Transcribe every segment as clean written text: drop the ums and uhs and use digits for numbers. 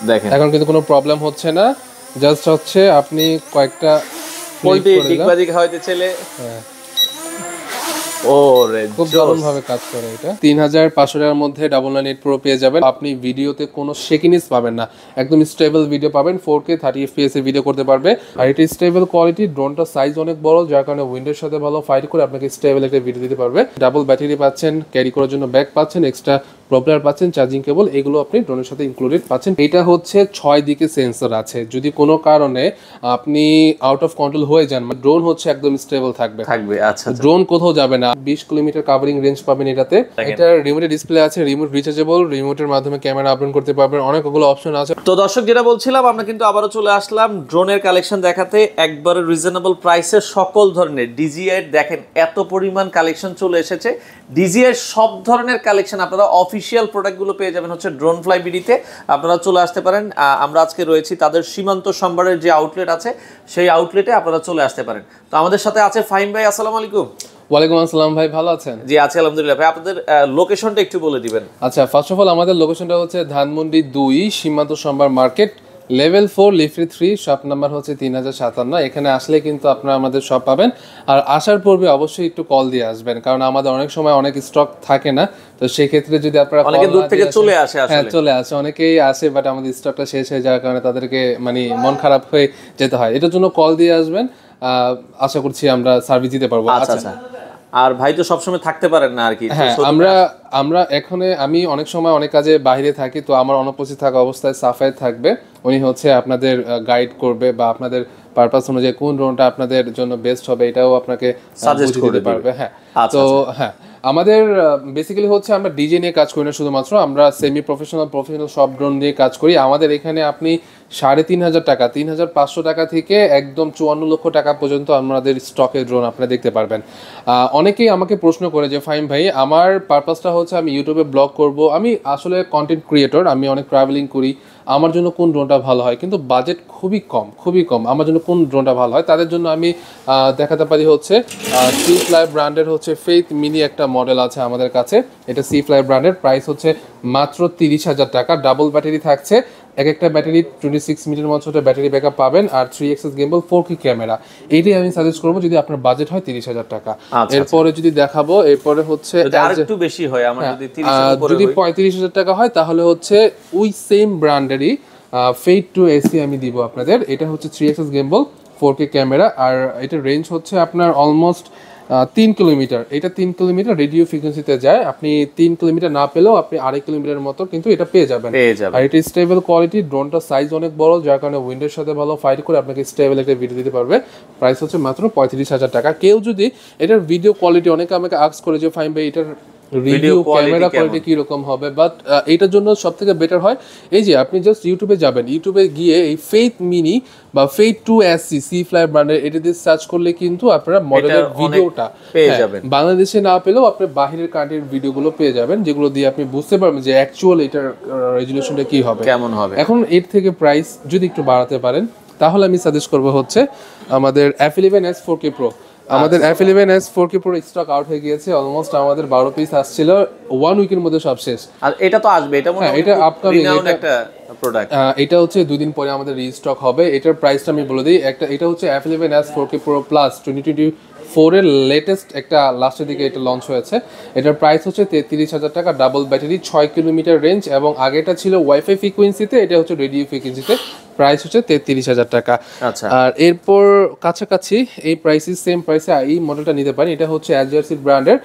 দেখেন এখন কিন্তু কোনো প্রবলেম হচ্ছে না, জাস্ট হচ্ছে আপনি কয়েকটা পোল্ট্রি ডিগবাজি খাওয়াইতে চাইলে ওরে খুব দারুণভাবে কাজ করে এটা। 3500 টাকার মধ্যে 998 প্রো পেয়ে যাবেন। আপনি ভিডিওতে কোনো শেকিনেস পাবেন না, একদম স্টেবল ভিডিও পাবেন। 4K 30 FPS এর ভিডিও করতে পারবে, আর এটা স্টেবল কোয়ালিটি। ড্রোনটার সাইজ অনেক বড়, যার কারণে উইন্ডোর সাথে ভালো ফাইট করে আপনাকে স্টেবল একটা ভিডিও দিতে পারবে। ডাবল ব্যাটারি পাচ্ছেন, ক্যারি করার জন্য ব্যাগ পাচ্ছেন, এক্সট্রা প্রপেলার পাচ্ছেন, চার্জিং কেবল, এগুলো আপনি ড্রোনের সাথে ইনক্লুডেড পাচ্ছেন। এটা হচ্ছে 6 দিকে সেন্সর আছে, যদি কোনো কারণে আপনি আউট অফ কন্ট্রোল হয়ে যান, ড্রোন হচ্ছে একদম স্টেবল থাকবে। আচ্ছা, ড্রোন কোথাও যাবে না। 20 কিলোমিটার কাভারিং রেঞ্জ পাবেন এটাতে। এটা রিমোট ডিসপ্লে আছে, রিমোট রিচার্জেবল, রিমোটের মাধ্যমে ক্যামেরা আপলোড করতে পারবেন, অনেকগুলো অপশন আছে। তো দর্শক, যেটা বলছিলাম, আমরা কিন্তু আবারও চলে আসলাম ড্রোনের কালেকশন দেখাতে, একবারে রিজনেবল প্রাইসে সকল ধরনের DJI। দেখেন এত পরিমাণ কালেকশন চলে এসেছে। DJI সব ধরনের কালেকশন আপনারা অফিসিয়াল প্রোডাক্টগুলো পেয়ে যাবেন হচ্ছে ড্রোন ফ্লাই বিডিতে। আপনারা চলে আসতে পারেন। আমরা আজকে রয়েছি তাদের সীমান্ত সম্ভারের যে আউটলেট আছে, সেই আউটলেটে আপনারা চলে আসতে পারেন। তো আমাদের সাথে আছে ফাহিম ভাই। আসসালামু আলাইকুম। ওয়ালাইকুম আসসালাম ভাই, ভালো আছেন? জি আছি আলহামদুলিল্লাহ। ভাই আপনাদের লোকেশনটা একটু বলে দিবেন। আচ্ছা, ফার্স্ট অফ অল আমাদের লোকেশনটা হচ্ছে ধানমন্ডি 2 সীমান্ত সম্ভার market, level 4 lift 3, shop number হচ্ছে 3057। এখানে আসলে কিন্তু আপনারা আমাদের শপ পাবেন। আর আসার পূর্বে অবশ্যই একটু কল দিয়ে আসবেন, কারণ আমাদের অনেক সময় অনেক স্টক থাকে না। তো সেই ক্ষেত্রে যদি আপনারা অনেকে দূর থেকে চলে আসে, হ্যাঁ চলে আসে, অনেকেই আসে, বাট আমাদের স্টকটা শেষ হয়ে যাওয়ার কারণে তাদেরকে মানে মন খারাপ হয়ে যেতে হয়। এটার জন্য কল দিয়ে আসবেন, আশা করছি আমরা সার্ভিস দিতে পারবো। আচ্ছা। আর ভাই তো সবসময় থাকতে পারেন না আর কি। হ্যাঁ, আমরা আমি অনেক সময় অনেক কাজে বাইরে থাকি, তো আমার অনুপস্থিত থাকা অবস্থায় সাফাই থাকবে, উনি হচ্ছে আপনাদের গাইড করবে বা আপনাদের পারপাস অনুযায়ী কোন ড্রোনটা আপনাদের জন্য বেস্ট হবে এটাও আপনাকে সাজেস্ট করতে পারবে। হ্যাঁ, তো হ্যাঁ, আমাদের বেসিক্যালি হচ্ছে আমরা ডিজে নিয়ে কাজ করি না শুধুমাত্র, আমরা সেমি প্রফেশনাল সব ড্রোন নিয়ে কাজ করি। আমাদের এখানে আপনি 3500 টাকা, 3500 টাকা থেকে একদম 54 লক্ষ টাকা পর্যন্ত আমাদের স্টকের ড্রোন আপনারা দেখতে পারবেন। অনেকেই আমাকে প্রশ্ন করে যে ফাহিম ভাই, আমার পারপাসটা হচ্ছে আমি ইউটিউবে ব্লগ করব, আমি আসলে কন্টেন্ট ক্রিয়েটর, আমি অনেক ট্রাভেলিং করি, আমার জন্য কোন ড্রোনটা ভালো হয়, কিন্তু বাজেট খুবই কম, আমার জন্য কোন ড্রোনটা ভালো হয়? তাদের জন্য আমি দেখাতে পারি হচ্ছে সি ফ্লাই ব্র্যান্ডের হচ্ছে ফেইথ মিনি একটা মডেল আছে আমাদের কাছে। এটা সি ফ্লাই ব্র্যান্ডের, প্রাইস হচ্ছে মাত্র 30,000 টাকা। ডাবল ব্যাটারি থাকছে, এক একটা ব্যাটারি 26 মিনিটের মতো ব্যাটারি ব্যাকআপ পাবেন, আর 3 গিম্বল 4K ক্যামেরা। এইটাই আমি সাজেস্ট করবো যদি আপনার বাজেট হয় 30,000 টাকা। এরপরে যদি দেখাবো, এরপরে হচ্ছে আরেকটু বেশি হয়, আমার যদি 35,000 টাকা হয় তাহলে হচ্ছে ওই সেম ব্র্যান্ডেরই ফেইট 2 AC আমি দিব আপনাদের। এটা হচ্ছে 3 গিম্বল 4K ক্যামেরা, আর এটার রেঞ্জ হচ্ছে আপনার অলমোস্ট 3 কিলোমিটার। এটা 3 কিলোমিটার রেডিও ফ্রিকোয়েন্সিতে যায়। আপনি 3 কিলোমিটার না পেলেও আপনি 2.5 কিলোমিটারের মতো কিন্তু এটা পেয়ে যাবেন। আর এটা স্টেবল কোয়ালিটি, ড্রোনটার সাইজ অনেক বড়, যার কারণে উইন্ডোর সাথে ভালো ফাইট করে আপনাকে স্টেবল একটা ভিডিও দিতে পারবে। প্রাইস হচ্ছে মাত্র 35,000 টাকা। কেউ যদি এটার ভিডিও কোয়ালিটি, অনেকে আমাকে আস্ক করে যে ফাহিম ভাই এটার ভিডিও ক্যামেরা কোয়ালিটি কি রকম হবে, বাট এটার জন্য সবথেকে বেটার হয় এই যে আপনি জাস্ট ইউটিউবে যাবেন, ইউটিউবে গিয়ে এই ফেইথ মিনি বা ফেইথ 2 SC সি ফ্লাই ব্র্যান্ডের এটা দিয়ে সার্চ করলে কিন্তু আপনারা মডেলের ভিডিওটা পেয়ে যাবেন। বাংলাদেশে না পেলেও আপনি বাহিরের কান্ট্রির ভিডিওগুলো পেয়ে যাবেন, যেগুলো দিয়ে আপনি বুঝতে পারবেন যে অ্যাকচুয়াল এটার রেজুলেশনটা কি হবে, কেমন হবে। এখন এর থেকে প্রাইস যদি একটু বাড়াতে পারেন তাহলে আমি সাজেস্ট করবো হচ্ছে আমাদের F11s 4K Pro। আমাদের F11s 4K Pro stock out হয়ে গিয়েছে, অলমোস্ট আমাদের 12 পিস আসছিল, 1 উইকের মধ্যে সব শেষ। আর এটা তো আসবে, এটা মনে হয় এটা আপকামিং একটা প্রোডাক্ট। এটা হচ্ছে 2 দিন পরে আমাদের রিস্টক হবে। এটার প্রাইসটা আমি বলে দিই। এটা হচ্ছে F11s 4K Pro Plus 2024 এর লেটেস্ট একটা লাস্টের দিকে এটা লঞ্চ হয়েছে। এটার প্রাইস হচ্ছে 33,000 টাকা। ডাবল ব্যাটারি, 6 কিলোমিটার রেঞ্জ, এবং আগেটা ছিল ওয়াইফাই ফ্রিকোয়েন্সিতে, এটা হচ্ছে রেডিও ফ্রিকোয়েন্সিতে। প্রাইস হচ্ছে 33,000 টাকা। আচ্ছা, আর এরপর কাছাকাছি এই প্রাইসে সেম প্রাইসে এই মডেলটা নিতে পারেন। এটা হচ্ছে ASRC ব্র্যান্ডের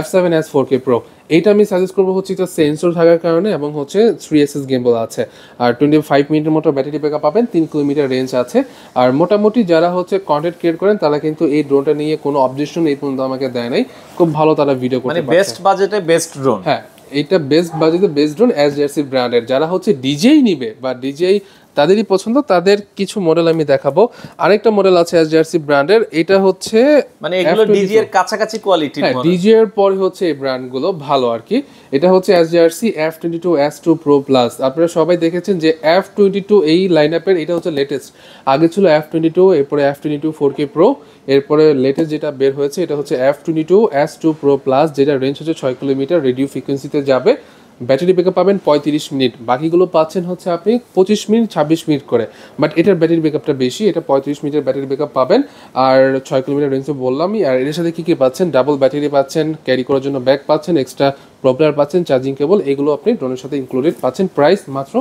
F7s 4K Pro। এইটা আমি সাজেস্ট করবো হচ্ছে এটা সেন্সর থাকার কারণে, এবং হচ্ছে 3 গিম্বল আছে, আর 25 মিনিটের মতো ব্যাটারি ব্যাকআপ পাবেন, 3 কিলোমিটার রেঞ্জ আছে। আর মোটামুটি যারা হচ্ছে কন্টেন্ট ক্রিয়েট করেন তারা কিন্তু এই ড্রোনটা নিয়ে কোনো অবজেকশন এই পর্যন্ত আমাকে দেয় নাই, খুব ভালো তারা ভিডিও করতে পারছে। বেস্ট বাজেটে বেস্ট ড্রোন। হ্যাঁ, এটা বেস্ট বাজেটে বেস্ট ড্রোন ASRC ব্র্যান্ডের। যারা হচ্ছে ডিজেই নিবে বা ডিজেই তাদেরই পছন্দ, তাদের কিছু মডেল আমি দেখাবো। আরেকটা মডেল আছে ASRC ব্র্যান্ডের, এটা হচ্ছে মানে এগুলো ডিজি এর কাছাকাছি কোয়ালিটির মডেল। ডিজি এর পরে হচ্ছে এই ব্র্যান্ডগুলো ভালো আর কি। এটা হচ্ছে ASRC F22s2 Pro Plus। আপনারা সবাই দেখেছেন যে F22 এই লাইনআপের এটা হচ্ছে লেটেস্ট। আগে ছিল F22, এরপরে F22 4K Pro, এরপরে লেটেস্ট যেটা বের হয়েছে এটা হচ্ছে F22s2 Pro Plus, যেটা রেঞ্জ হচ্ছে 6 কিলোমিটার, রেডিও ফ্রিকোয়েন্সিতে যাবে। ব্যাটারি ব্যাকআপ পাবেন 35 মিনিট, বাকিগুলো পাচ্ছেন হচ্ছে আপনি 25 মিনিট 26 মিনিট করে, বাট এটার ব্যাটারি ব্যাকআপটা বেশি, এটা 35 মিনিটের ব্যাটারি ব্যাকআপ পাবেন আর 6 কিলোমিটার রেঞ্জে বললামই। আর এর সাথে কী পাচ্ছেন, ডাবল ব্যাটারি পাচ্ছেন, ক্যারি করার জন্য ব্যাগ পাচ্ছেন, এক্সট্রা প্রপেলার পাচ্ছেন, চার্জিং কেবল, এগুলো আপনি ড্রোনের সাথে ইনক্লুডেড পাচ্ছেন। প্রাইস মাত্র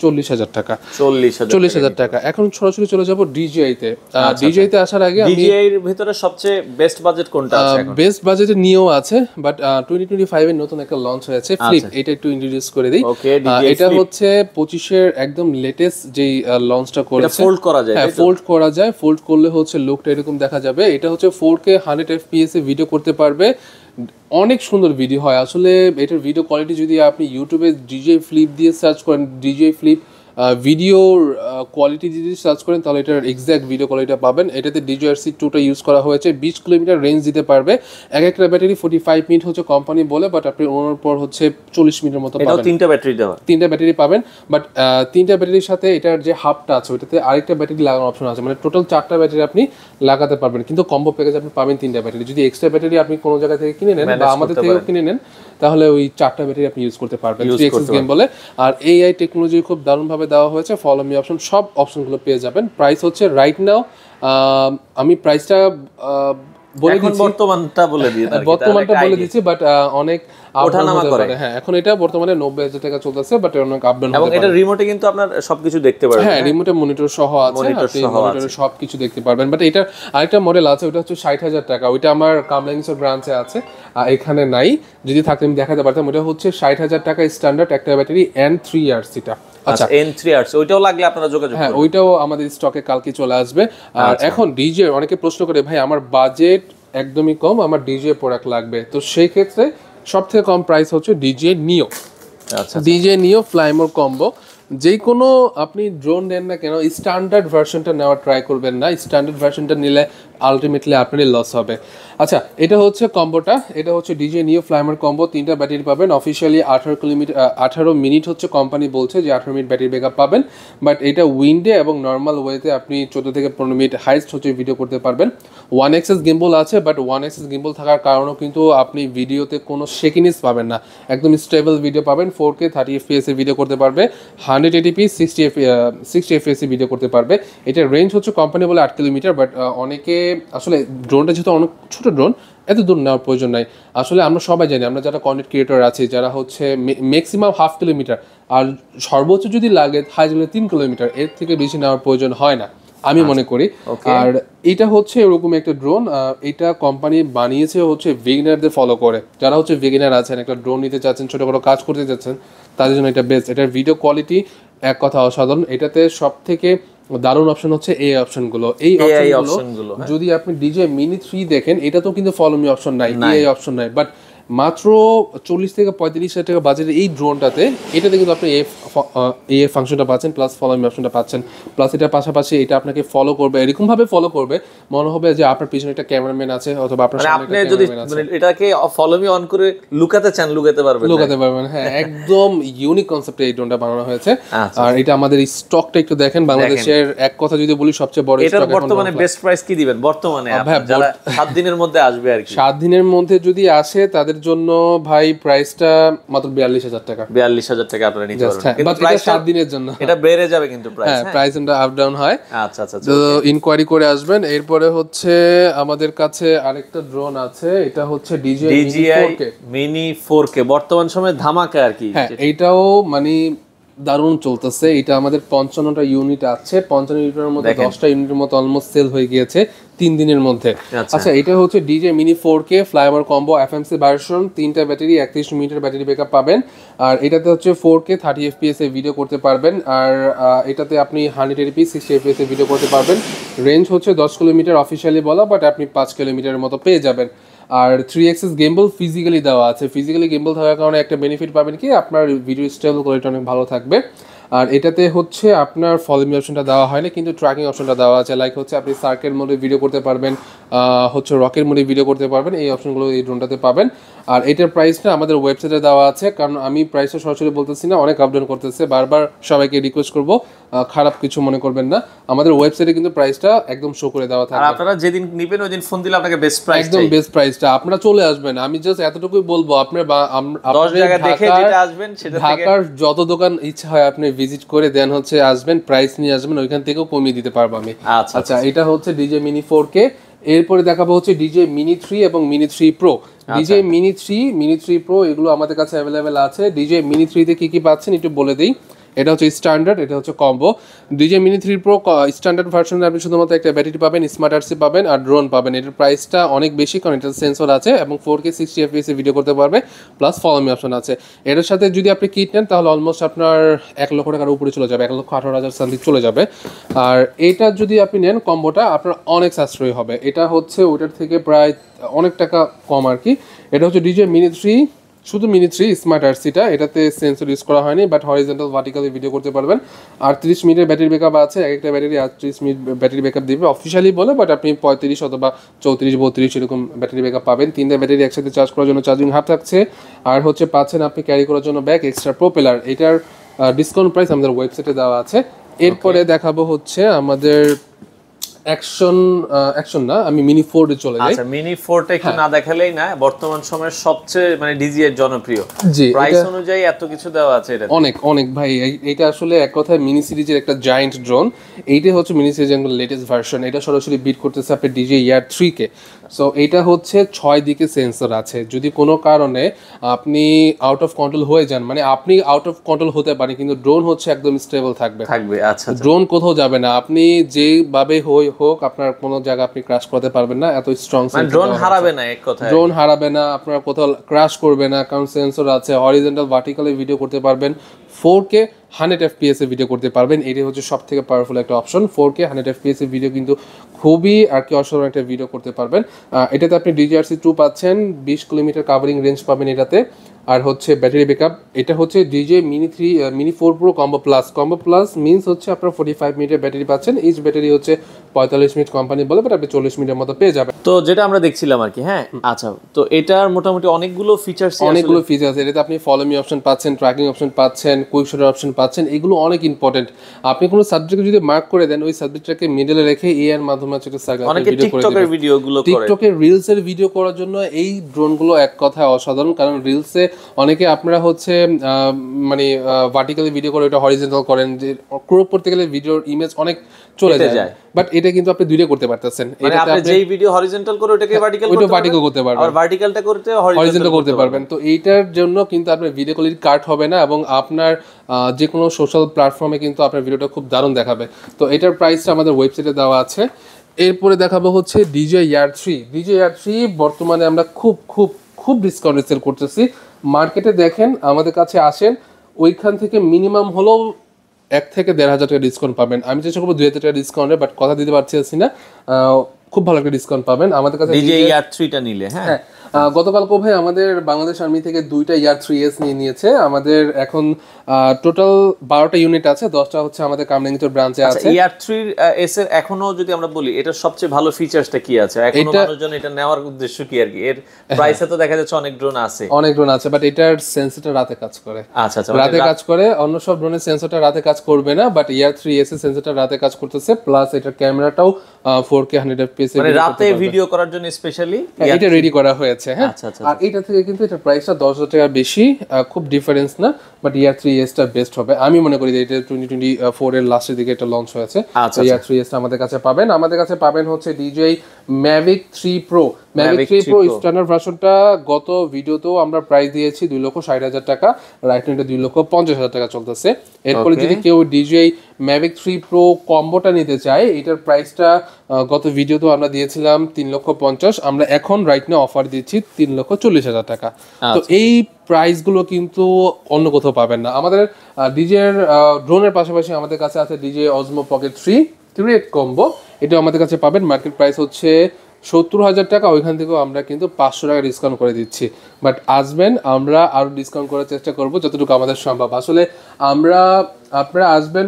40,000 টাকা। 40,000 টাকা। এখন সরাসরি চলে যাব ডিজিআই তে। ডিজিআই তে আসার আগে ডিজিআই এর ভিতরে সবচেয়ে বেস্ট বাজেট কোনটা আছে এখন? বেস্ট বাজেটে নিও আছে, বাট 2025 এর নতুন একটা লঞ্চ হয়েছে ফ্লিপ, এটা একটু ইন্ট্রোডিউস করে দেই। এটা হচ্ছে 25 এর একদম লেটেস্ট যেই লঞ্চটা করেছে। এটা ফোল্ড করা যায়? হ্যাঁ, ফোল্ড করা যায়। ফোল্ড করলে হচ্ছে লুকটা এরকম দেখা যাবে। এটা হচ্ছে 4K 100 FPS এ ভিডিও করতে পারবে, অনেক সুন্দর ভিডিও হয় আসলে। এটার ভিডিও কোয়ালিটি যদি আপনি ইউটিউবে ডিজিআই ফ্লিপ দিয়ে সার্চ করেন, ডিজিআই ফ্লিপ ভিডিওর কোয়ালিটি যদি সার্চ করেন তাহলে এটার এক্স্যাক্ট ভিডিও কোয়ালিটিটা পাবেন। এটাতে DJI-C2টা ইউজ করা হয়েছে, 20 কিলোমিটার রেঞ্জ দিতে পারবে। একটা ব্যাটারি 45 মিনিট হচ্ছে কোম্পানি বলে, বাট আপনি ওনার পর হচ্ছে 40 মিনিটের মতো পাবেন। এটাও তিনটা ব্যাটারি দেওয়া? তিনটা ব্যাটারি পাবেন, বাট তিনটা ব্যাটারির সাথে এটার যে হাবটা আছে ওইটাতে আরেকটা ব্যাটারি লাগানোর অপশন আছে, মানে টোটাল 4টা ব্যাটারি আপনি লাগাতে পারবেন। কিন্তু কম্বো প্যাকেজ আপনি পাবেন 3টা ব্যাটারি। যদি এক্সট্রা ব্যাটারি আপনি কোনো জায়গা থেকে কিনে নেন বা আমাদের থেকেও কিনে নেন তাহলে ওই 4টা ব্যাটারি আপনি ইউজ করতে পারবেন 3 গেম বলে। আর AI টেকনোলজি খুব দারুণভাবে দেওয়া হয়েছে, ফলো মি অপশন, সব অপশনগুলো পেয়ে যাবেন। প্রাইস হচ্ছে রাইট নাও, আমি প্রাইসটা বলে দিচ্ছি, বর্তমানটা বলে দিই, বর্তমানটা বলে দিচ্ছি, বাট অনেক ওঠানামা করে। হ্যাঁ, এখন এটা বর্তমানে 90,000 টাকা চলতেছে, বাট অনেক আপ ডাউন হবে। এবং এটা রিমোটে কিন্তু আপনার সবকিছু দেখতে পারবেন। হ্যাঁ, রিমোটে মনিটর সহ আছে, আপনি মনিটরে সবকিছু দেখতে পারবেন। বাট এটা আরেকটা মডেল আছে, ওটা হচ্ছে 60,000 টাকা। ওইটা আমার কামলাইন্সের ব্রাঞ্চে আছে, এখানে নাই। যদি থাকলে আমি দেখাতে পারতাম। ওটা হচ্ছে 60,000 টাকা স্ট্যান্ডার্ড একটা ব্যাটারি N3RC টা। আচ্ছা, N3RC ওইটাও লাগলে আপনারা যোগাযোগ করুন। হ্যাঁ, ওইটাও আমাদের স্টকে কালকে চলে আসবে। আর এখন ডিজে অনেকে প্রশ্ন করে, ভাই আমার বাজেট একদমই কম, আমার ডিজে প্রোডাক্ট লাগবে, তো সেই ক্ষেত্রে সবথেকে কম প্রাইস হচ্ছে ডিজে নিও। আচ্ছা, ডিজে নিও ফ্লাইমোর কম্বো। যে কোনো আপনি ড্রোন নেন না কেন, স্ট্যান্ডার্ড ভার্সনটা নেওয়ার ট্রাই করবেন না। স্ট্যান্ডার্ড ভার্সনটা নিলে আলটিমেটলি আপনারই লস হবে। আচ্ছা, এটা হচ্ছে কম্বোটা, এটা হচ্ছে ডিজে নিও ফ্লাইমার কম্বো। 3টা ব্যাটারি পাবেন। অফিসিয়ালি 18 মিনিট হচ্ছে কোম্পানি বলছে যে 18 মিনিট ব্যাটারি ব্যাকআপ পাবেন, বাট এটা উইন্ডে এবং নর্মাল ওয়েতে আপনি 14 থেকে 15 মিনিট হাইস্ট হচ্ছে ভিডিও করতে পারবেন। 1 এক্সেস গিম্বল আছে, বাট 1 এক্সেস গিম্বল থাকার কারণেও কিন্তু আপনি ভিডিওতে কোনো শেকিনেস পাবেন না, একদম স্টেবল ভিডিও পাবেন। 4K 30 FPS এ ভিডিও করতে পারবে, 180p 60 FPS এ ভিডিও করতে পারবে। এটার রেঞ্জ হচ্ছে কোম্পানি বলে 8 কিলোমিটার, বাট অনেকে আসলে ড্রোনটা যেহেতু অনেক ছোট ড্রোন, এত দূর নেওয়ার প্রয়োজন নাই। আসলে আমরা সবাই জানি, আমরা যারা কন্টেন্ট ক্রিয়েটর আছি, যারা হচ্ছে ম্যাক্সিমাম 1/2 কিলোমিটার, আর সর্বোচ্চ যদি লাগে হাই গেলে 3 কিলোমিটার, এর থেকে বেশি নেওয়ার প্রয়োজন হয় না আমি মনে করি। আর এটা হচ্ছে এরকম একটা ড্রোন, এটা কোম্পানি বানিয়েছে হচ্ছে বিগিনারদের ফলো করে। যারা হচ্ছে বিগিনার আছেন, একটা ড্রোন নিতে চাচ্ছেন, ছোটখাটো কাজ করতে চাচ্ছেন, তাদের জন্য এটা বেস্ট। এটার ভিডিও কোয়ালিটি এক কথা অসাধারণ। এটাতে সব থেকে দারুণ অপশন হচ্ছে এই অপশনগুলো। এই অপশনগুলো যদি আপনি ডিজে মিনি 3 দেখেন, এটা তো কিন্তু ফলো মি অপশন নাই, এই অপশন নাই, বাট মাত্র 40 থেকে 35,000 টাকা বাজেটের এই ড্রোনটাতে এটাতে কিন্তু আপনি এই ফাংশনটা পাচ্ছেন, প্লাস ফলো মি অপশনটা পাচ্ছেন, প্লাস এটার পাশাপাশি এটা আপনাকে ফলো করবে, এরকম ভাবে ফলো করবে মনে হবে যে আপনার পিছনে একটা ক্যামেরাম্যান আছে, অথবা আপনার সামনে একটা ক্যামেরাম্যান আছে। আপনি যদি এটাকে ফলো মি অন করে লুকাতে চান, লুকাতে পারবেন। হ্যাঁ, একদম ইউনিক কনসেপ্টে এই ড্রোনটা বানানো হয়েছে। আর এটা আমাদের স্টকটা একটু দেখেন, বাংলাদেশের এক কথা যদি বলি সবচেয়ে বড় স্টক। এটার বর্তমানে বেস্ট প্রাইস কি দিবেন বর্তমানে, যারা 7 দিনের মধ্যে আসবে আর কি? 7 দিনের মধ্যে যদি আসে তাদের জন্য ভাই প্রাইসটা মাত্র 42,000 টাকা। 42,000 টাকা আপনারা নিতে পারবেন, কিন্তু প্রাইস 7 দিনের জন্য। এটা বেড়ে যাবে কিন্তু প্রাইস। হ্যাঁ, প্রাইস এটা আপ ডাউন হয়। আচ্ছা আচ্ছা, তো ইনকোয়ারি করে আসবেন। এরপরে হচ্ছে আমাদের কাছে আরেকটা ড্রোন আছে, এটা হচ্ছে DJI মিনি 4K, বর্তমান সময়ে ধামাকা আর কি। হ্যাঁ, এইটাও মানে দারুণ চলতেছে। এটা আমাদের 55টা ইউনিট আছে, 55 ইউনিটের মধ্যে 10টা ইউনিটের মতো অলমোস্ট সেল হয়ে গিয়েছে 3 দিনের মধ্যে। আচ্ছা, এটা হচ্ছে DJI mini 4K flyover combo FMC version, 3টা ব্যাটারি, 31 মিনিটের ব্যাটারি ব্যাকআপ পাবেন। আর এটাতে হচ্ছে 4K 30 FPS এ ভিডিও করতে পারবেন। আর এটাতে আপনি 180p 60 FPS এ ভিডিও করতে পারবেন। রেঞ্জ হচ্ছে 10 কিলোমিটার অফিসিয়ালি বলা, বাট আপনি 5 কিলোমিটারের মতো পেয়ে যাবেন। আর 3 এক্সেস গেমবল ফিজিক্যালি দেওয়া আছে। ফিজিক্যালি গেমবল থাকার কারণে একটা বেনিফিট পাবেন কি, আপনার ভিডিও স্টেবল কোয়ালিটি অনেক ভালো থাকবে। আর এটাতে হচ্ছে আপনার ফলোমি অপশনটা দেওয়া হয় না, কিন্তু ট্র্যাকিং অপশনটা দেওয়া আছে। লাইক হচ্ছে আপনি সার্কেল মোডে ভিডিও করতে পারবেন, হচ্ছে রকেট মোডে ভিডিও করতে পারবেন, এই অপশনগুলো এই ড্রোনটাতে পাবেন। আর এটার প্রাইসটা আমাদের ওয়েবসাইটে দেওয়া আছে, কারণ আমি প্রাইসটা সরাসরি বলতেছি না, অনেক আপডাউন করতেছে, বারবার সবাইকে রিকোয়েস্ট করব খারাপ কিছু মনে করবেন না, আমাদের ওয়েবসাইটে কিন্তু প্রাইসটা একদম শো করে দেওয়া আর থাকবে। আপনারা যেদিন নিবেন ওই দিন ফোন দিলে আপনাকে বেস্ট প্রাইস, একদম বেস্ট প্রাইসটা আপনারা চলে আসবেন। আমি জাস্ট এতটুকুই বলবো, আপনার 10 জায়গা দেখে যেটা আসবেন সেটা থেকে ঢাকার যত দোকান ইচ্ছা হয় আপনি ভিজিট করে দেন হচ্ছে আসবেন, প্রাইস নিয়ে আসবেন, ওইখান থেকেও কমিয়ে দিতে পারবো আমি। আচ্ছা আচ্ছা, এটা হচ্ছে ডিজে মিনি 4K। এরপরে দেখাবো হচ্ছে ডিজে মিনি 3 এবং mini 3 pro. DJ mini 3 pro এগুলো আমাদের কাছে অ্যাভেলেবেল আছে। ডিজে মিনি 3 তে কি কি পাচ্ছেন একটু বলে দিই। এটা হচ্ছে স্ট্যান্ডার্ড, এটা হচ্ছে combo. DJI mini 3 pro standard ভার্সনে আপনি শুধুমাত্র একটা ব্যাটারি পাবেন, স্মার্ট আরসি পাবেন আর ড্রোন পাবেন। এটার প্রাইসটা অনেক বেশি, কারণ এটার সেন্সর আছে এবং 4K 60 FPS এ ভিডিও করতে পারবে, প্লাস ফলোমি অপশন আছে। এটার সাথে যদি আপনি কিট নেন তাহলে অলমোস্ট আপনার 1 লক্ষ টাকার উপরে চলে যাবে, 1,18,000 সামথিং চলে যাবে। আর এটা যদি আপনি নেন কম্বোটা আপনার অনেক সাশ্রয়ী হবে। এটা হচ্ছে ওটার থেকে প্রায় অনেক টাকা কম আর কি। এটা হচ্ছে ডিজে মিনি 3, শুধু মিনি 3 স্মার্ট আরসিটা, এটাতে সেন্সর ইউজ করা হয়নি, বাট হরিজন্টাল ভার্টিক্যালি ভিডিও করতে পারবেন। 38 মিনিটের ব্যাটারি ব্যাকআপ আছে, একটা ব্যাটারি 38 মিনিট ব্যাটারি ব্যাকআপ দিবে অফিসিয়ালি বলে, বাট আপনি 35 অথবা 34 32 এরকম ব্যাটারি ব্যাকআপ পাবেন। 3টা ব্যাটারি একসাথে চার্জ করার জন্য চার্জিং হাব থাকছে। আর হচ্ছে পাচ্ছেন আপনি ক্যারি করার জন্য ব্যাগ, এক্সট্রা প্রোপেলার। এটার ডিসকাউন্ট প্রাইস আমাদের ওয়েবসাইটে দেওয়া আছে। এরপরে দেখাবো হচ্ছে আমাদের অ্যাকশন না, আমি মিনি 4 এ চলে যাই। আচ্ছা, মিনি 4 টা একটু না দেখালেই না, বর্তমান সময়ের সবচেয়ে মানে ডিজি এর জনপ্রিয়। জি, প্রাইস অনুযায়ী এত কিছু দেওয়া আছে এটা। অনেক অনেক ভাই, এটা আসলে এক কথায় মিনি সিরিজের একটা জায়ান্ট ড্রোন। এইটা হচ্ছে মিনি সিরিজের লেটেস্ট ভার্সন। এটা সরাসরি বিট করতেছে আপনার ডিজে ইয়ার 3 কে। সো এইটা হচ্ছে 6 দিকে সেন্সর আছে। যদি কোনো কারণে আপনি আউট অফ কন্ট্রোল হয়ে যান, মানে আপনি আউট অফ কন্ট্রোল হতে পারেন কিন্তু ড্রোন হচ্ছে একদম স্টেবল থাকবে। আচ্ছা, ড্রোন কোথাও যাবে না, আপনি যেভাবে হোক আপনার কোনো জায়গা আপনি ক্র্যাশ করতে পারবেন না, এত স্ট্রং মানে ড্রোন হারাবে না, এক কথায় ড্রোন হারাবে না, আপনার কোথাও ক্র্যাশ করবে না, কারণ সেন্সর আছে। হরিজন্টাল ভার্টিক্যালি ভিডিও করতে পারবেন, 4K 100 FPS এ ভিডিও করতে পারবেন। এটি হচ্ছে সব থেকে পাওয়ারফুল একটা অপশন। 4K 100 FPS এ ভিডিও কিন্তু খুবই আর কি অসাধারণ একটা ভিডিও করতে পারবেন। এটাতে আপনি DJI-RC2 পাচ্ছেন, 20 কিলোমিটার কাভারিং রেঞ্জ পাবেন এটাতে। আর হচ্ছে ব্যাটারি ব্যাকআপ, এটা হচ্ছে DJ mini 4 pro combo plus means হচ্ছে আপনার 45 মিনিটের ব্যাটারি পাচ্ছেন। ইচ ব্যাটারি হচ্ছে 45 মিনিট কোম্পানি বলে, বাট আপনি 40 মিনিটের মতো পেয়ে যাবেন। তো যেটা আমরা দেখছিলাম আর কি। হ্যাঁ, আচ্ছা, তো এটার মোটামুটি অনেকগুলো ফিচার্স ফিচার। এটাতে আপনি ফলোমি অপশন পাচ্ছেন, ট্র্যাকিং অপশন পাচ্ছেন, কুইক শটার অপশন পাচ্ছেন। এগুলো অনেক ইম্পর্টেন্ট। আপনি কোনো সাবজেক্টে যদি মার্ক করে দেন, ওই সাবজেক্টটাকে মিডলে রেখে এআই এর মাধ্যমে একটা সার্কেল ভিডিও করে দিবেন। টিকটকের রিলসের ভিডিও করার জন্য এই ড্রোনগুলো এক কথায় অসাধারণ, কারণ রিলসে অনেকে আপনারা হচ্ছে মানে ভার্টিক্যালি ভিডিও করে ওটা হরিজন্টাল করেন, যে ক্রপ করতে গেলে ভিডিওর ইমেজ অনেক চলে যায়, বাট এটা কিন্তু আপনি দুইটা করতে পারতেছেন। মানে আপনি যেই ভিডিও হরিজন্টাল করে ওটাকে ভার্টিক্যাল করতে পারবেন, আর ভার্টিক্যালটা করতে হরিজন্টাল করতে পারবেন। তো এইটার জন্য কিন্তু আপনার ভিডিও কোয়ালিটি কাট হবে না, এবং আপনার যে কোনো সোশ্যাল প্ল্যাটফর্মে কিন্তু আপনার ভিডিওটা খুব দারুণ দেখাবে। তো এটার প্রাইসটা আমাদের ওয়েবসাইটে দেওয়া আছে। এরপরে দেখাবো হচ্ছে DJI-R3 বর্তমানে আমরা খুব ডিসকাউন্টে সেল করতেছি। মার্কেটে দেখেন, আমাদের কাছে আসেন, ওইখান থেকে মিনিমাম হলেও 1 থেকে 1,500 টাকা ডিসকাউন্ট পাবেন। আমি চেষ্টা করবো 2,000 টাকা ডিসকাউন্টে, বাট কথা দিতে পারছি না। খুব ভালো একটা ডিসকাউন্ট পাবেন আমাদের কাছে DJI-R3 টা নিলে। হ্যাঁ, গতকালকে ভাই আমাদের বাংলাদেশ আর্মি থেকে 2টা ER3S নিয়ে নিয়েছে। আমাদের এখন টোটাল 12টা ইউনিট আছে, 10টা হচ্ছে আমাদের কামরাঙ্গীরচর ব্রাঞ্চে আছে। ER3S এর এখনো যদি আমরা বলি, এটার সবচেয়ে ভালো ফিচারসটা কি আছে এখনো মানুষজন এটা নেওয়ার উদ্দেশ্য কি আর কি? এর প্রাইসে তো দেখা যাচ্ছে অনেক ড্রোন আছে, বাট এটার সেন্সরটা রাতে কাজ করে। আচ্ছা, রাতে কাজ করে। অন্য সব ড্রোনের সেন্সরটা রাতে কাজ করবে না, বাট ER3S এর সেন্সরটা রাতে কাজ করতেছে, প্লাস এটার ক্যামেরাটাও 4K 100 FPS মানে রাতে ভিডিও করার জন্য স্পেশালি এটা রেডি করা হয়েছে। হ্যাঁ, আর এটা থেকে কিন্তু এটা প্রাইসটা 10,000 টাকা বেশি, খুব ডিফারেন্স না, বাট ER3S টা বেস্ট হবে আমি মনে করি। এটা 2024 এর লাস্টের দিকে এটা লঞ্চ হয়েছে। ER3S টা আমাদের কাছে পাবেন হচ্ছে DJI Mavic 3 Pro স্ট্যান্ডার্ড ভার্সনটা। গত ভিডিওতেও আমরা প্রাইস দিয়েছি 2,60,000 টাকা, রাইট নাও এটা 2,50,000 টাকা চলতেছে। এরপরে যদি কেউ DJI Mavic 3 Pro কম্বোটা নিতে চায়, এটার প্রাইসটা গত ভিডিওতেও আমরা দিয়েছিলাম 3,50,000, আমরা এখন রাইট নাও অফার দিচ্ছি 3,40,000 টাকা। তো এই প্রাইসগুলো কিন্তু অন্য কোথাও পাবেন না। আমাদের DJI ড্রোনের পাশাপাশি আমাদের কাছে আছে DJI Osmo Pocket 3 কম্বো, এটা আমাদের কাছে পাবেন। মার্কেট প্রাইস হচ্ছে 70,000 টাকা, ওইখান থেকেও আমরা কিন্তু 500 টাকা ডিসকাউন্ট করে দিচ্ছি। বাট আসবেন, আমরা আরও ডিসকাউন্ট করার চেষ্টা করব যতটুকু আমাদের সম্ভব। আসলে আপনারা আসবেন,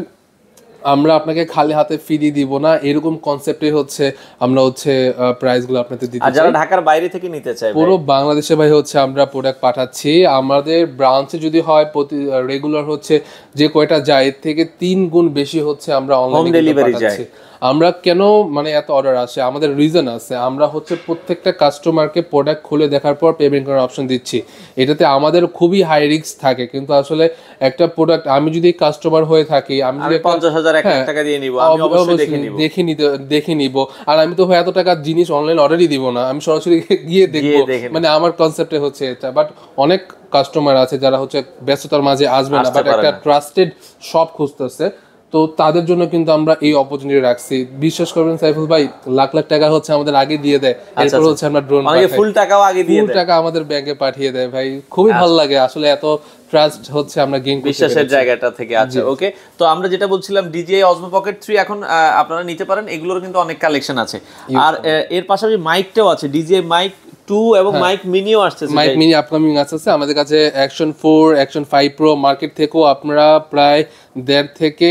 আমরা আপনাকে খালি হাতে ফিরিয়ে দিব না, এরকম কনসেপ্টে হচ্ছে আমরা হচ্ছে প্রাইসগুলো আপনাদের দিতে আর যারা ঢাকার বাইরে থেকে নিতে চায় পুরো বাংলাদেশে ভাই হচ্ছে আমরা প্রোডাক্ট পাঠাচ্ছি। আমাদের ব্রাঞ্চে যদি হয় প্রতি রেগুলার হচ্ছে যে কয়টা যায় এর থেকে 3 গুণ বেশি হচ্ছে আমরা অনলাইনে পাঠাচ্ছি। আমরা কেন মানে এত অর্ডার আসে, আমাদের রিজন আছে। আমরা হচ্ছে প্রত্যেকটা কাস্টমারকে প্রোডাক্ট খুলে দেখার পর পেমেন্ট করার অপশন দিচ্ছি। এটাতে আমাদের খুবই হাই রিস্ক থাকে, কিন্তু আসলে একটা প্রোডাক্ট আমি যদি কাস্টমার হয়ে থাকি, আমি যদি 50,000 টাকা দিয়ে নিব, আমি অবশ্যই দেখে নিব। আর আমি তো এত টাকার জিনিস অনলাইন অর্ডারই দিব না, আমি সরাসরি গিয়ে দেখবো, মানে আমার কনসেপ্টে হচ্ছে এটা। বাট অনেক কাস্টমার আছে যারা হচ্ছে ব্যস্ততার মাঝে আসবে না, বাট একটা ট্রাস্টেড শপ খুঁজতেছে, তো তাদের জন্য কিন্তু আমরা এই অপরচুনিটি রাখছি। বিশ্বাস করবেন সাইফুল ভাই, লাখ লাখ টাকা হচ্ছে আমাদের আগে দিয়ে দেয়, এরপর হচ্ছে আমরা ড্রোন ফুল টাকাও আগে দিয়ে দেয়, ফুল টাকা আমাদের ব্যাংকে পাঠিয়ে দেয়। ভাই খুবই ভালো লাগে আসলে, এত ট্রাস্ট হচ্ছে আমরা গেইন করতে বিশ্বাসের জায়গাটা থেকে। আচ্ছা ওকে, তো আমরা যেটা বলছিলাম DJI Osmo Pocket 3 এখন আপনারা নিতে পারেন, এগুলোর কিন্তু অনেক কালেকশন আছে। আর এর পাশাপাশি মাইকটাও আছে, DJI Mic 2 এবং মাইক মিনিও আসছে। মাইক মিনি আপকামিং আছে আমাদের কাছে। অ্যাকশন 4, অ্যাকশন 5 প্রো মার্কেট থেকেও আপনারা প্রায় 1.5 থেকে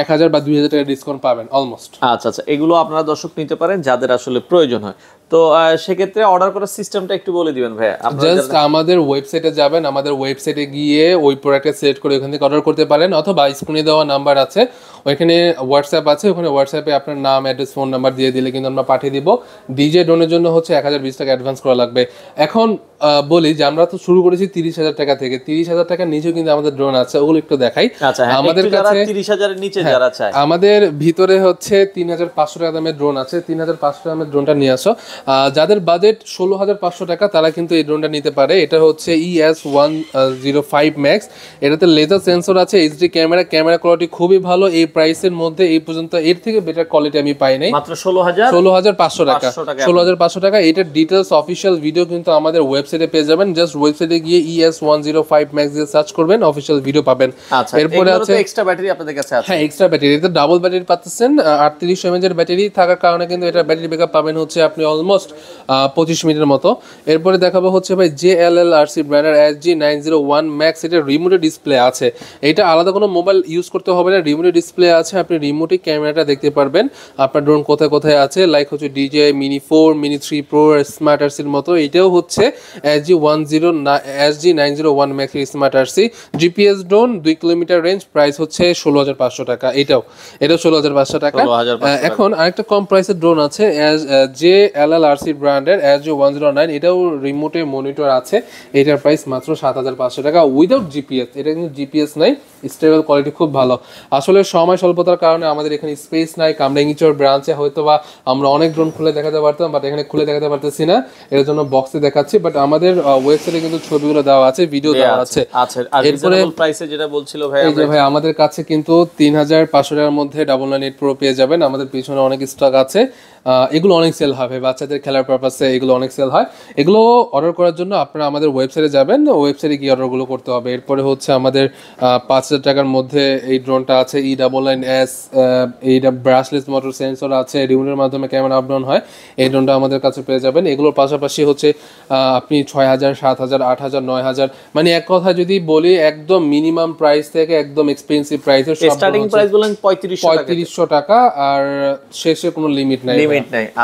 1,000 বা 2,000 টাকা ডিসকাউন্ট পাবেন অলমোস্ট। আচ্ছা আচ্ছা, এগুলো আপনারা দর্শক নিতে পারেন যাদের আসলে প্রয়োজন হয়। তো সেক্ষেত্রে অর্ডার করার সিস্টেমটা একটু বলে দিবেন ভাই। জাস্ট আমাদের ওয়েবসাইটে যাবেন, আমাদের ওয়েবসাইটে গিয়ে ওই প্রোডাক্টটা সিলেক্ট করে ওখান থেকে অর্ডার করতে পারেন, অথবা স্ক্রিনে দেওয়া নাম্বার আছে, ওইখানে হোয়াটসঅ্যাপ আছে, ওখানে হোয়াটসঅ্যাপে আপনার নাম, অ্যাড্রেস, ফোন নাম্বার দিয়ে দিলে কিন্তু আমরা পাঠিয়ে দিব। ডিজে ড্রোনের জন্য হচ্ছে 1,020 টাকা অ্যাডভান্স করা লাগবে। এখন বলি যে আমরা তো শুরু করেছি 30,000 টাকা থেকে, 30,000 টাকার নিচেও কিন্তু আমাদের ড্রোন আছে, ওগুলো একটু দেখাই। আমাদের কাছে 30,000 এর নিচে যারা চায়, আমাদের ভিতরে হচ্ছে 3,500 টাকা দামের ড্রোন আছে। 3,500 টাকা দামের ড্রোনটা নিয়ে আসো। যাদের বাজেট 16,500 টাকা তারা কিন্তু এই ড্রোনটা নিতে পারে। এটা হচ্ছে ES105 Max। এটাতে লেজার সেন্সর আছে, এইচডি ক্যামেরা কোয়ালিটি খুবই ভালো। এই প্রাইসের মধ্যে এই পর্যন্ত এর থেকে বেটার কোয়ালিটি আমি পাই নাই। মাত্র 16,500 টাকা। 16,500 টাকা। এটার ডিটেলস অফিসিয়াল ভিডিও কিন্তু আমাদের ওয়েবসাইটে পেয়ে যাবেন। জাস্ট ওয়েবসাইটে গিয়ে ES105 Max দিয়ে সার্চ করবেন, অফিসিয়াল ভিডিও পাবেন। এরপরে আছে এক্সট্রা ব্যাটারি আপনাদের কাছে আছে। হ্যাঁ, এক্সট্রা ব্যাটারি, এটা ডাবল ব্যাটারি পাচ্ছেন। 38 mAh এর ব্যাটারি থাকার কারণে কিন্তু এটা ব্যাটারি ব্যাকআপ পাবেন হচ্ছে আপনি অলমোস্ট 25 মিনিটের মতো। এরপরে দেখাবো হচ্ছে ভাই JLLRC ব্র্যান্ডের SG901 Max। এটা রিমোটে ডিসপ্লে আছে, এটা আলাদা কোনো মোবাইল ইউজ করতে হবে না, রিমোটে ডিসপ্লে আছে, আপনি রিমোটে ক্যামেরাটা দেখতে পারবেন আপনার ড্রোন কোথায় কোথায় আছে। লাইক হচ্ছে DJI Mini 4, Mini 3 Pro, smart আরসির মতো। এটাও হচ্ছে SG901 Max smart RC GPS drone, 2 kilometre range. Price হচ্ছে 16,500 টাকা। এটাও 16,500 টাকা। এখন আরেকটা কম প্রাইসের ড্রোন আছে JLLRC ব্র্যান্ডের SG109। এটাও রিমোটে মনিটর আছে, এটার প্রাইস মাত্র 7,500 টাকা উইদাউট জিপিএস। এটা কিন্তু জিপিএস নাই, স্টেবল কোয়ালিটি খুব ভালো। আসলে সময় স্বল্পতার কারণে আমাদের এখানে স্পেস নাই। কামরাঙ্গীরচর ব্রাঞ্চে হয়তো বা আমরা অনেক ড্রোন খুলে দেখাতে পারতাম, বাট এখানে খুলে দেখাতে পারতেছি না, এর জন্য বক্সে দেখাচ্ছি। বাট আমাদের ওয়েবসাইটে কিন্তু ছবিগুলো দেওয়া আছে, ভিডিও দেওয়া আছে। এরপরে প্রাইসে যেটা বলছিল ভাই, এই যে ভাই আমাদের কাছে কিন্তু 3,500 টাকার মধ্যে 998 Pro পেয়ে যাবেন। আমাদের পিছনে অনেক স্টক আছে, এগুলো অনেক সেল হয় ভাই, বাচ্চাদের খেলার পারপাসে এগুলো অনেক সেল হয়। এগুলো অর্ডার করার জন্য আপনারা আমাদের ওয়েবসাইটে যাবেন, ওয়েবসাইটে গিয়ে অর্ডারগুলো করতে হবে। এরপরে হচ্ছে আমাদের 5,000 টাকার মধ্যে এই ড্রোনটা আছে E99S। এইটা ব্রাশলেস মোটর সেন্সর আছে, রিমোটের মাধ্যমে ক্যামেরা আপ ডাউন হয়। এই ড্রোনটা আমাদের কাছে পেয়ে যাবেন। এগুলোর পাশাপাশি হচ্ছে আপনি 6,000, 7,000, 8,000, 9,000, মানে এক কথা যদি বলি একদম মিনিমাম প্রাইস থেকে একদম এক্সপেন্সিভ প্রাইসের স্টার্টিং প্রাইস বলেন 3500 টাকা, আর শেষে কোনো লিমিট নাই।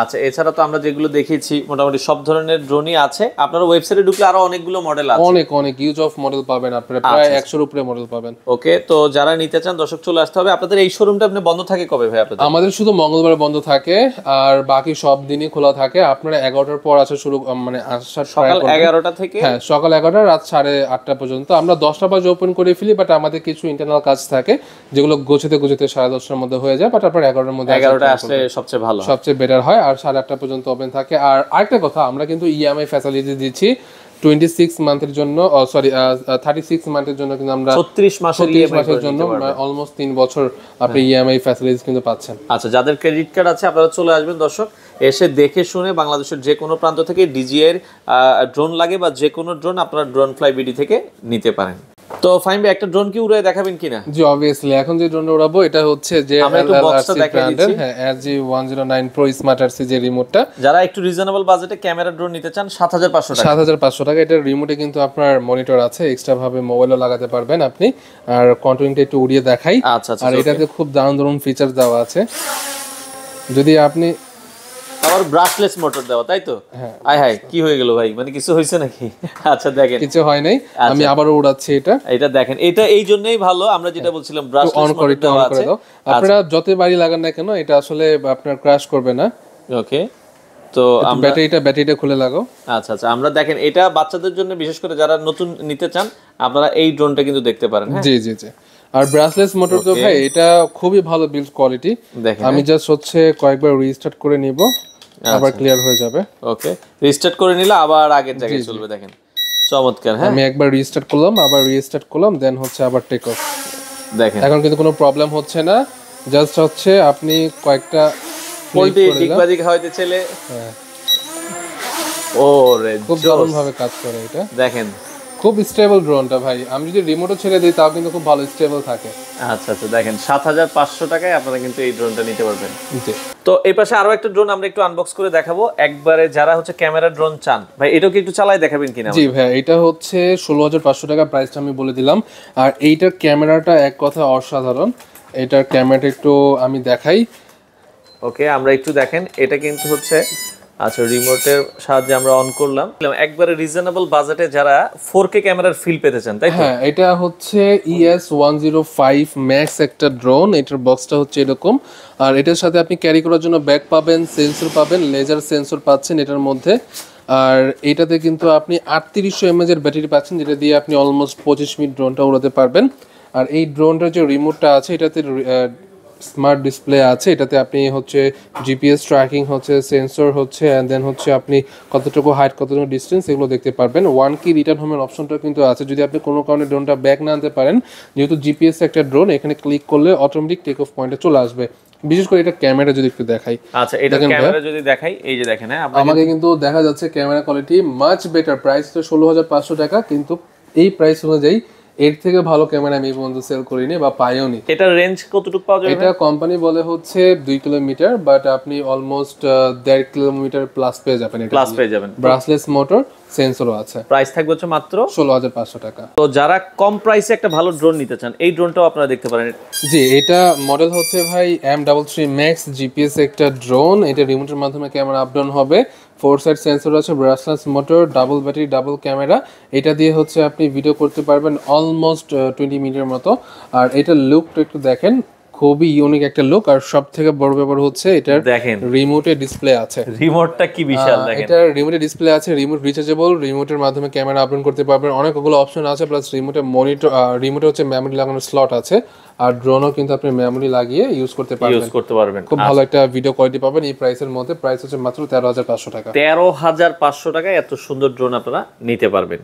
আচ্ছা, এছাড়া তো আমরা যেগুলো দেখেছি মোটামুটি সব ধরনের ড্রোনই আছে। আপনারা ওয়েবসাইটে ঢুকলে আরো অনেকগুলো মডেল আছে, অনেক ইউজ অফ মডেল পাবেন আপনারা, প্রায় 100 এর উপরে মডেল পাবেন। ওকে, তো যারা নিতে চান দর্শক চলে আসতে হবে। আপনাদের এই শোরুমটা আপনি বন্ধ থাকে কবে ভাই আপনাদের? আমাদের শুধু মঙ্গলবার বন্ধ থাকে, আর বাকি সব দিনই খোলা থাকে। আপনারা 11টার পর আসা শুরু, মানে আসার সকাল 11টা থেকে, হ্যাঁ সকাল 11টা রাত 8:30 পর্যন্ত। আমরা 10টা বাজে ওপেন করে ফেলি, বাট আমাদের কিছু ইন্টারনাল কাজ থাকে যেগুলো গোছাতে 10:30 মধ্যে হয়ে যায়। বাট আপনার 11টার মধ্যে 11টা আসলে সবচেয়ে ভালো, সবচেয়ে বেটার হয়। আর 8:30 পর্যন্ত ওপেন থাকে। আর আরেকটা কথা, আমরা কিন্তু EMI ফ্যাসিলিটি দিচ্ছি 26 মান্থের জন্য, 36 মান্থের জন্য, কিন্তু আমরা 36 মাসের জন্য অলমোস্ট 3 বছর আপনি EMI ফ্যাসিলিটিস কিন্তু পাচ্ছেন। আচ্ছা, যাদের ক্রেডিট কার্ড আছে আপনারা চলে আসবেন দর্শক, এসে দেখে শুনে বাংলাদেশের যে কোনো প্রান্ত থেকে DJI এর ড্রোন লাগে বা যে কোনো ড্রোন আপনারা ড্রোন ফ্লাই বিডি থেকে নিতে পারেন। তো ফাইম ভাই একটা ড্রোন কি উড়ে দেখাবেন কিনা? জি অবভিয়াসলি, এখন যে ড্রোনটা উড়াবো এটা হচ্ছে যে ব্র্যান্ডের RG109 Pro স্মার্ট RC যে রিমোটটা। যারা একটু রিজনেবল বাজেটে ক্যামেরা ড্রোন নিতে চান 7500 টাকা। 7500 টাকা। এটার রিমোটে কিন্তু আপনার মনিটর আছে, এক্সট্রা ভাবে মোবাইলও লাগাতে পারবেন আপনি। আর কন্ট্রোলিংটা একটু উড়িয়ে দেখাই। আচ্ছা, আর এটাতে খুব দারুণ ফিচার দেওয়া আছে। যদি আপনি আবার ব্রাশলেস মোটর দেওয়া, তাই তো? হ্যাঁ। আয় হায়, কি হয়ে গেল ভাই, মানে কিছু হয়েছে নাকি? আচ্ছা দেখেন, কিছু হয় নাই, আমি আবারও উড়াচ্ছি এটা। এটা দেখেন, এটা এই জন্যই ভালো, আমরা যেটা বলছিলাম ব্রাশলেস অন মোটর দেওয়া আছে। আপনারা যতই বাড়ি লাগান না কেন এটা আসলে আপনার ক্র্যাশ করবে না। ওকে, তো আমরা ব্যাটারিটা খুলে লাগাও। আচ্ছা, আমরা দেখেন এটা বাচ্চাদের জন্য, বিশেষ করে যারা নতুন নিতে চান আপনারা এই ড্রোনটা কিন্তু দেখতে পারেন। হ্যাঁ জি। আর ব্রাশলেস মোটর তো ভাই এটা খুবই ভালো বিল্ড কোয়ালিটি। আমি জাস্ট হচ্ছে কয়েকবার রিস্টার্ট করে নিব, আবার ক্লিয়ার হয়ে যাবে। ওকে, রিস্টার্ট করে নিলে আবার আগের জায়গায় চলবে। দেখেন চমৎকার। হ্যাঁ, আমি একবার রিস্টার্ট করলাম, আবার রিস্টার্ট করলাম, দেন হচ্ছে আবার টেক অফ। দেখেন এখন কিন্তু কোনো প্রবলেম হচ্ছে না, জাস্ট হচ্ছে আপনি কয়েকটা পোল্ট্রি ডিগবাজি খাওয়াইতে চলে। ওরে খুব দারুণ ভাবে কাজ করে এটা। দেখেন খুব স্টেবল ড্রোনটা ভাই, আমি যদি রিমোটও ছেড়ে দিই তাও কিন্তু খুব ভালো স্টেবল থাকে। আচ্ছা, দেখেন 7500 টাকায় আপনারা কিন্তু এই ড্রোনটা নিতে পারবেন। জি। তো এই পাশে আরো একটা ড্রোন আমরা একটু আনবক্স করে দেখাবো একবারে, যারা হচ্ছে ক্যামেরা ড্রোন চান। ভাই এটাও কি একটু চালাই দেখাবেন কিনা? জি ভাই, এটা হচ্ছে 16500 টাকা, প্রাইসটা আমি বলে দিলাম। আর এইটার ক্যামেরাটা এক কথা অসাধারণ। এটার ক্যামেরাটা একটু আমি দেখাই। ওকে, আমরা একটু দেখেন, এটা কিন্তু হচ্ছে আচ্ছা রিমোটের সাহায্যে আমরা অন করলাম। একবারে রিজনেবল বাজেটে যারা 4K ক্যামেরার ফিল পেতে চান, তাই তো? হ্যাঁ, এটা হচ্ছে ES105 ম্যাক্স একটা ড্রোন। এটার বক্সটা হচ্ছে এরকম। আর এটার সাথে আপনি ক্যারি করার জন্য ব্যাগ পাবেন, সেন্সর পাবেন, লেজার সেন্সর পাচ্ছেন এটার মধ্যে। আর এটাতে কিন্তু আপনি 3800 mAh এর ব্যাটারি পাচ্ছেন, যেটা দিয়ে আপনি অলমোস্ট 25 মিনিট ড্রোনটা উড়াতে পারবেন। আর এই ড্রোনটার যে রিমোটটা আছে এটাতে স্মার্ট ডিসপ্লে আছে, এটাতে আপনি হচ্ছে জিপিএস ট্র্যাকিং হচ্ছে, সেন্সর হচ্ছে, অ্যান্ড দেন হচ্ছে আপনি কতটুকু হাইট, কতটুকু ডিস্টেন্স এগুলো দেখতে পারবেন। 1 কি রিটার্ন হোমের অপশনটা কিন্তু আছে, যদি আপনি কোনো কারণে ড্রোনটা ব্যাক না আনতে পারেন, যেহেতু জিপিএস একটা ড্রোন, এখানে ক্লিক করলে অটোমেটিক টেক অফ পয়েন্টে চলে আসবে। বিশেষ করে এটা ক্যামেরা যদি একটু দেখাই। আচ্ছা, এটা ক্যামেরা যদি দেখাই, এই যে দেখেন, হ্যাঁ আমাকে কিন্তু দেখা যাচ্ছে camera quality much better. Price তো 16500 টাকা, কিন্তু এই প্রাইস অনুযায়ী এর থেকে ভালো ক্যামেরা আমি পর্যন্ত সেল করিনি বা পাইও নি। এটার রেঞ্জ কতটুকু পাওয়া যাবে? এটা কোম্পানি বলে হচ্ছে 2 কিলোমিটার, বাট আপনি অলমোস্ট 1.5 কিলোমিটার প্লাস পেয়ে যাবেন। এটা প্লাস পেয়ে যাবেন, ব্রাশলেস মোটর, সেন্সরও আছে। প্রাইস থাকবে হচ্ছে মাত্র 16500 টাকা। তো যারা কম প্রাইসে একটা ভালো ড্রোন নিতে চান, এই ড্রোনটাও আপনারা দেখতে পারেন। জি, এটা মডেল হচ্ছে ভাই M33 Max জিপিএস একটা ড্রোন। এটা রিমোটের মাধ্যমে ক্যামেরা আপ ডাউন হবে, 4 সাইড সেন্সর আছে, brushless motor, double battery, double camera. এটা দিয়ে হচ্ছে আপনি ভিডিও করতে পারবেন অলমোস্ট 20 মিনিটের মতো। আর এটার লুকটা একটু দেখেন, খুবই ইউনিক একটা লুক। আর সব থেকে বড় ব্যাপার হচ্ছে এটার দেখেন রিমোটে ডিসপ্লে আছে। রিমোটটা কি বিশাল দেখেন। এটা রিমোটে ডিসপ্লে আছে, রিমোট রিচার্জেবল, রিমোটের মাধ্যমে ক্যামেরা আপলোড করতে পারবেন। অনেকগুলো অপশন আছে, প্লাস রিমোটে মনিটর, রিমোটে হচ্ছে মেমরি লাগানোর স্লট আছে। আর ড্রোনও কিন্তু আপনি মেমরি লাগিয়ে ইউজ করতে পারবেন। খুব ভালো একটা ভিডিও কোয়ালিটি পাবেন এই প্রাইসের মধ্যে। প্রাইস হচ্ছে মাত্র 13500 টাকা। 13500 টাকায় এত সুন্দর ড্রোন আপনারা নিতে পারবেন।